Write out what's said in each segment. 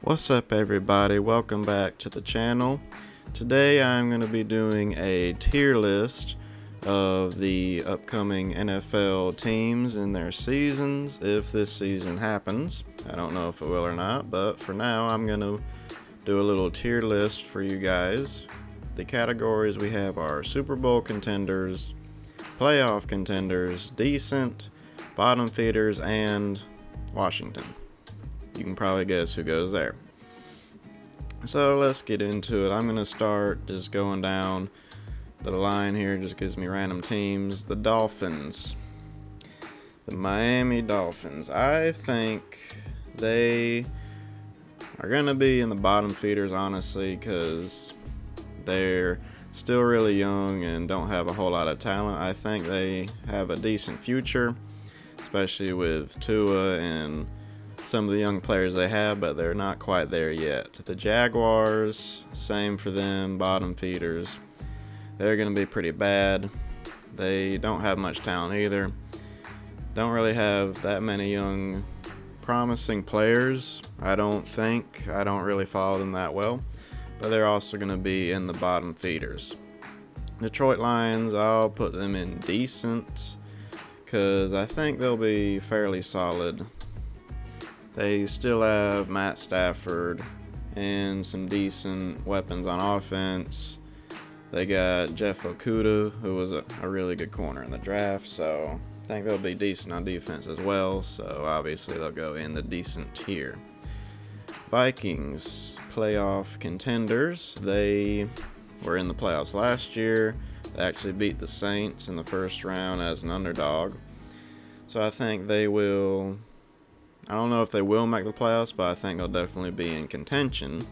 What's up, everybody? Welcome back to the channel. Today I'm going to be doing a tier list of the upcoming NFL teams and their seasons, if this season happens. I don't know if it will or not, but for now I'm going to do a little tier list for you guys. The categories we have are Super Bowl contenders, playoff contenders, decent, bottom feeders, and Washington. You can probably guess who goes there. So let's get into it. I'm going to start just going down the line here. Just gives me random teams. The Dolphins. The Miami Dolphins. I think they are going to be in the bottom feeders, honestly, because they're still really young and don't have a whole lot of talent. I think they have a decent future, especially with Tua and some of the young players they have, but they're not quite there yet. The Jaguars, same for them, bottom feeders. They're going to be pretty bad. They don't have much talent either. Don't really have that many young, promising players, I don't think. I don't really follow them that well, but they're also going to be in the bottom feeders. Detroit Lions, I'll put them in decent, because I think they'll be fairly solid. They still have Matt Stafford and some decent weapons on offense. They got Jeff Okudah, who was a really good corner in the draft, so I think they'll be decent on defense as well, so obviously they'll go in the decent tier. Vikings, playoff contenders. They were in the playoffs last year. They actually beat the Saints in the first round as an underdog. So I think they will... I don't know if they will make the playoffs, but I think they'll definitely be in contention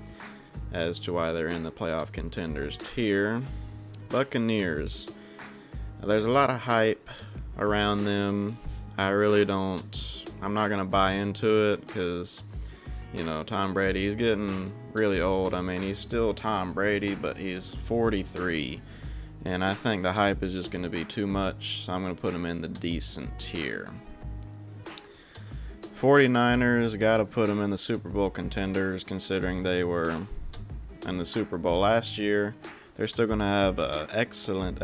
as to why they're in the playoff contenders tier. Buccaneers. There's a lot of hype around them. I'm not going to buy into it because, Tom Brady, he's getting really old. I mean, he's still Tom Brady, but he's 43. And I think the hype is just going to be too much, so I'm going to put him in the decent tier. 49ers, got to put them in the Super Bowl contenders considering they were in the Super Bowl last year. They're still going to have an excellent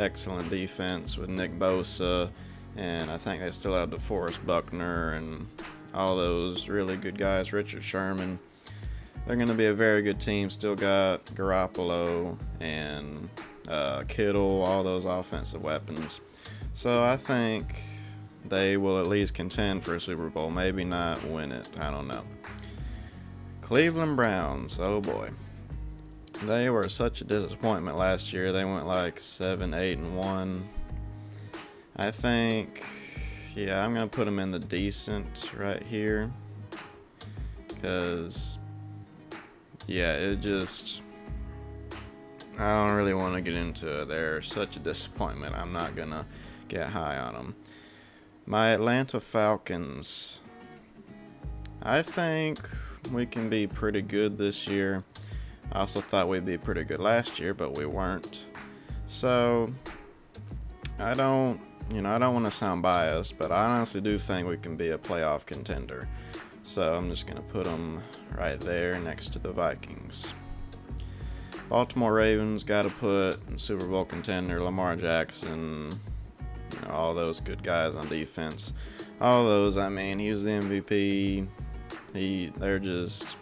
defense with Nick Bosa, and I think they still have DeForest Buckner and all those really good guys, Richard Sherman. They're going to be a very good team. Still got Garoppolo and Kittle, all those offensive weapons. So I think they will at least contend for a Super Bowl. Maybe not win it. I don't know. Cleveland Browns. Oh boy. They were such a disappointment last year. They went like 7-8-1. I think, I'm going to put them in the decent right here. Because, I don't really want to get into it. They're such a disappointment. I'm not going to get high on them. My Atlanta Falcons. I think we can be pretty good this year. I also thought we'd be pretty good last year, but we weren't. So, I don't want to sound biased, but I honestly do think we can be a playoff contender. So, I'm just going to put them right there next to the Vikings. Baltimore Ravens, got to put Super Bowl contender Lamar Jackson. All those good guys on defense. All those, he was the MVP.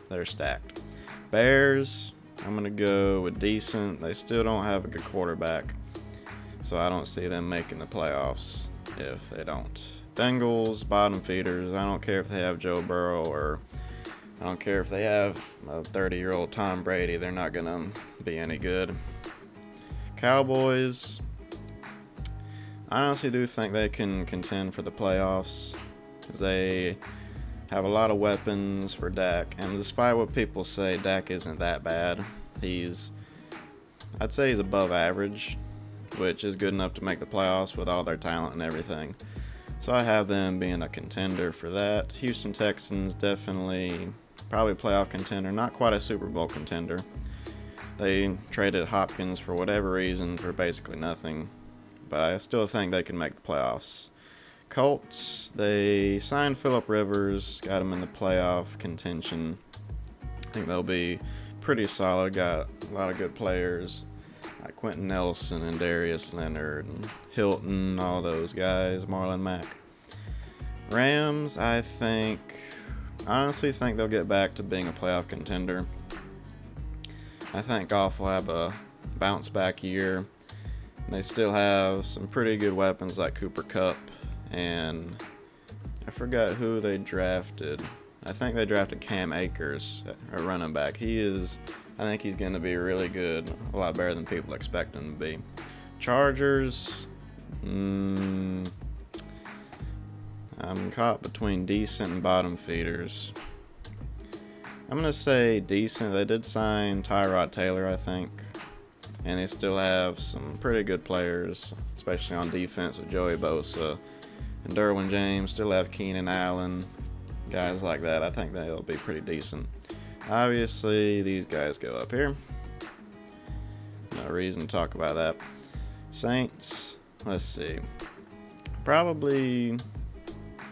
They're stacked. Bears, I'm going to go with decent. They still don't have a good quarterback, so I don't see them making the playoffs if they don't. Bengals, bottom feeders. I don't care if they have Joe Burrow or I don't care if they have a 30-year-old Tom Brady. They're not going to be any good. Cowboys, I honestly do think they can contend for the playoffs because they have a lot of weapons for Dak. And despite what people say, Dak isn't that bad. I'd say he's above average, which is good enough to make the playoffs with all their talent and everything. So I have them being a contender for that. Houston Texans, definitely probably playoff contender, not quite a Super Bowl contender. They traded Hopkins for whatever reason for basically nothing. But I still think they can make the playoffs. Colts, they signed Phillip Rivers, got him in the playoff contention. I think they'll be pretty solid. Got a lot of good players like Quentin Nelson and Darius Leonard and Hilton, all those guys, Marlon Mack. Rams, I honestly think they'll get back to being a playoff contender. I think Goff will have a bounce back year. They still have some pretty good weapons like Cooper Kupp, and I forgot who they drafted. I think they drafted Cam Akers, a running back. I think he's going to be really good, a lot better than people expect him to be. Chargers, I'm caught between decent and bottom feeders. I'm going to say decent. They did sign Tyrod Taylor, I think, and they still have some pretty good players, especially on defense with Joey Bosa and Derwin James. Still have Keenan Allen, guys like that. I think they'll be pretty decent. Obviously, these guys go up here. No reason to talk about that. Saints, let's see. Probably, I'm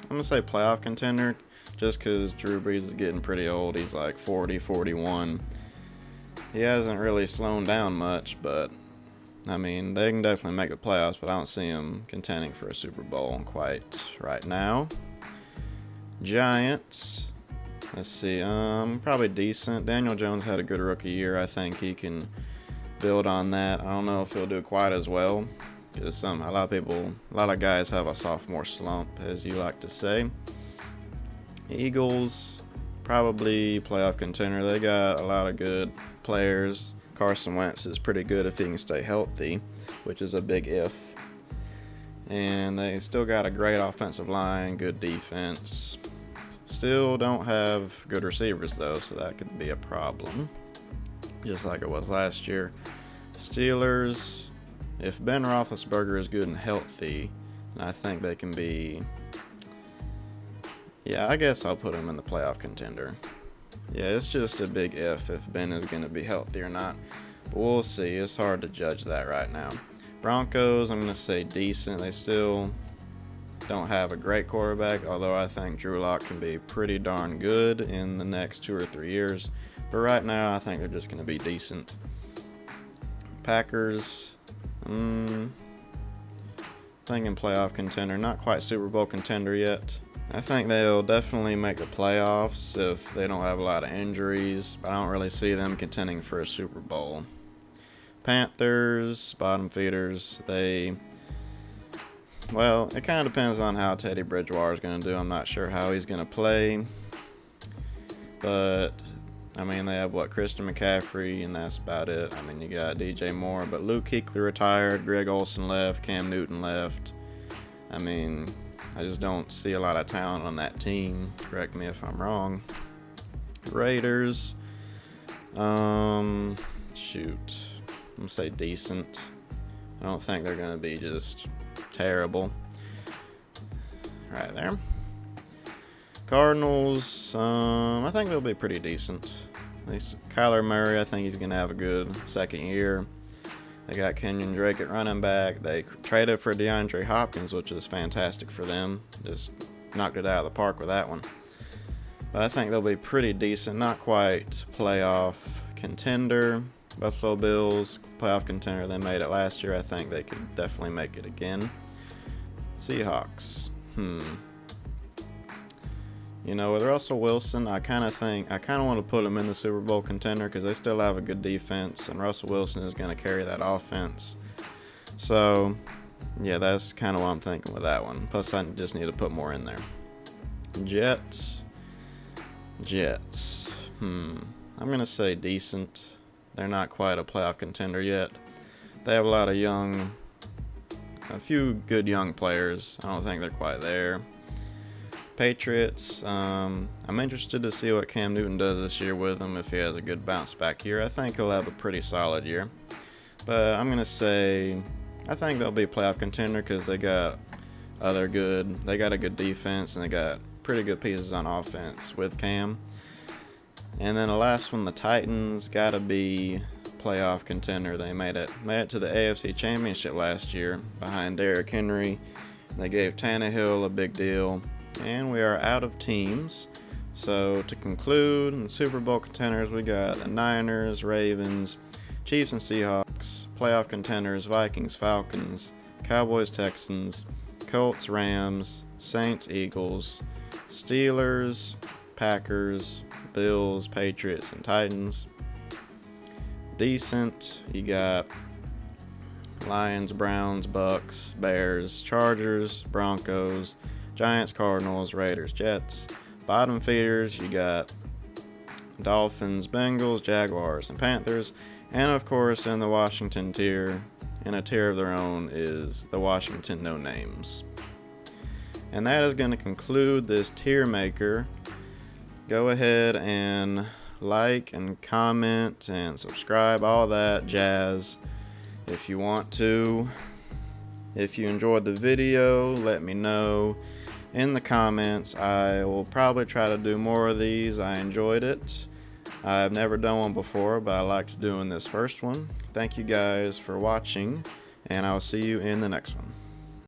going to say playoff contender just because Drew Brees is getting pretty old. He's like 40, 41. He hasn't really slowed down much, but, I mean, they can definitely make the playoffs, but I don't see him contending for a Super Bowl quite right now. Giants, let's see, probably decent. Daniel Jones had a good rookie year. I think he can build on that. I don't know if he'll do quite as well, because a lot of guys have a sophomore slump, as you like to say. Eagles, probably playoff contender. They got a lot of good players. Carson Wentz is pretty good if he can stay healthy, which is a big if. And they still got a great offensive line, good defense. Still don't have good receivers, though, so that could be a problem, just like it was last year. Steelers, if Ben Roethlisberger is good and healthy, I think they can be, I guess I'll put them in the playoff contender. Yeah, it's just a big if Ben is going to be healthy or not. But we'll see. It's hard to judge that right now. Broncos, I'm going to say decent. They still don't have a great quarterback, although I think Drew Lock can be pretty darn good in the next 2 or 3 years. But right now, I think they're just going to be decent. Packers, thinking playoff contender. Not quite Super Bowl contender yet. I think they'll definitely make the playoffs if they don't have a lot of injuries, but I don't really see them contending for a Super Bowl. Panthers, bottom feeders, well, it kind of depends on how Teddy Bridgewater is going to do. I'm not sure how he's going to play. But, I mean, they have, Christian McCaffrey, and that's about it. I mean, you got DJ Moore, but Luke Kuechly retired, Greg Olsen left, Cam Newton left. I mean, I just don't see a lot of talent on that team. Correct me if I'm wrong. Raiders, I'm going to say decent. I don't think they're going to be just terrible. Right there. Cardinals, I think they'll be pretty decent. At least Kyler Murray, I think he's going to have a good second year. They got Kenyon Drake at running back. They traded for DeAndre Hopkins, which is fantastic for them. Just knocked it out of the park with that one. But I think they'll be pretty decent. Not quite playoff contender. Buffalo Bills, playoff contender. They made it last year. I think they could definitely make it again. Seahawks. With Russell Wilson, I kind of want to put him in the Super Bowl contender because they still have a good defense, and Russell Wilson is going to carry that offense. So, yeah, that's kind of what I'm thinking with that one. Plus, I just need to put more in there. Jets. I'm going to say decent. They're not quite a playoff contender yet. They have a few good young players. I don't think they're quite there. Patriots, I'm interested to see what Cam Newton does this year with them if he has a good bounce back year. I think he'll have a pretty solid year. But I'm going to say I think they'll be a playoff contender because they got a good defense, and they got pretty good pieces on offense with Cam. And then the last one, the Titans, got to be playoff contender. They made it to the AFC Championship last year behind Derrick Henry. They gave Tannehill a big deal. And we are out of teams. So to conclude, in the Super Bowl contenders, we got the Niners, Ravens, Chiefs and Seahawks, playoff contenders, Vikings, Falcons, Cowboys, Texans, Colts, Rams, Saints, Eagles, Steelers, Packers, Bills, Patriots, and Titans. Decent, you got Lions, Browns, Bucks, Bears, Chargers, Broncos, Giants, Cardinals, Raiders, Jets. Bottom feeders, you got Dolphins, Bengals, Jaguars, and Panthers. And of course, in the Washington tier, in a tier of their own, is the Washington No Names. And that is going to conclude this tier maker. Go ahead and like and comment and subscribe, all that jazz, if you want to. If you enjoyed the video, let me know in the comments. I will probably try to do more of these. I enjoyed it. I've never done one before, but I liked doing this first one. Thank you guys for watching, and I'll see you in the next one.